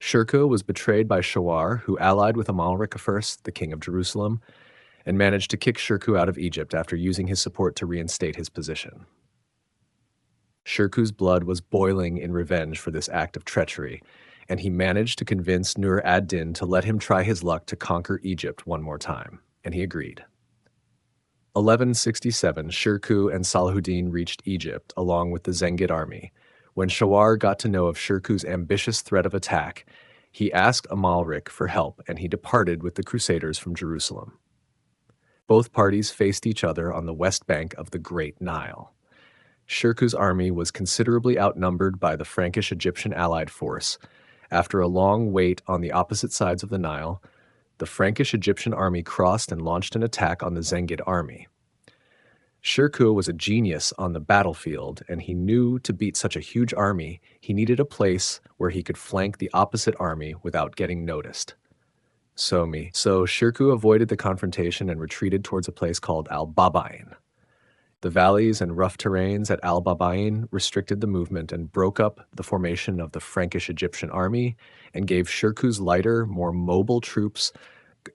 Shirkuh was betrayed by Shawar, who allied with Amalric I, the king of Jerusalem, and managed to kick Shirkuh out of Egypt after using his support to reinstate his position. Shirkuh's blood was boiling in revenge for this act of treachery, and he managed to convince Nur ad-Din to let him try his luck to conquer Egypt one more time, and he agreed. 1167, Shirkuh and Salahuddin reached Egypt along with the Zengid army. When Shawar got to know of Shirkuh's ambitious threat of attack, he asked Amalric for help and he departed with the Crusaders from Jerusalem. Both parties faced each other on the west bank of the Great Nile. Shirkuh's army was considerably outnumbered by the Frankish-Egyptian allied force. After a long wait on the opposite sides of the Nile, the Frankish-Egyptian army crossed and launched an attack on the Zengid army. Shirkuh was a genius on the battlefield, and he knew to beat such a huge army, he needed a place where he could flank the opposite army without getting noticed. So Shirkuh avoided the confrontation and retreated towards a place called al-Babain. The valleys and rough terrains at al-Babain restricted the movement and broke up the formation of the Frankish-Egyptian army and gave Shirkuh's lighter, more mobile troops,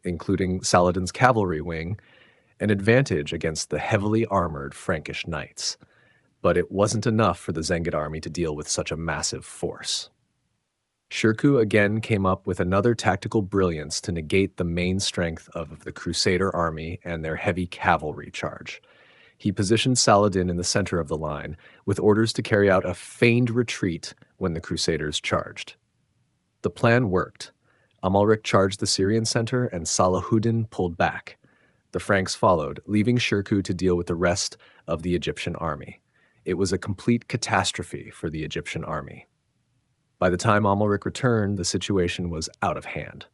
including Saladin's cavalry wing, an advantage against the heavily armored Frankish knights. But it wasn't enough for the Zengid army to deal with such a massive force. Shirkuh again came up with another tactical brilliance to negate the main strength of the Crusader army and their heavy cavalry charge. He positioned Saladin in the center of the line, with orders to carry out a feigned retreat when the Crusaders charged. The plan worked. Amalric charged the Syrian center, and Salahuddin pulled back. The Franks followed, leaving Shirkuh to deal with the rest of the Egyptian army. It was a complete catastrophe for the Egyptian army. By the time Amalric returned, the situation was out of hand.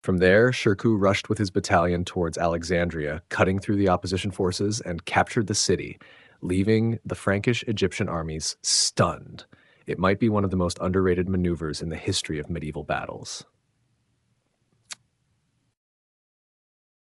From there, Shirkuh rushed with his battalion towards Alexandria, cutting through the opposition forces and captured the city, leaving the Frankish-Egyptian armies stunned. It might be one of the most underrated maneuvers in the history of medieval battles.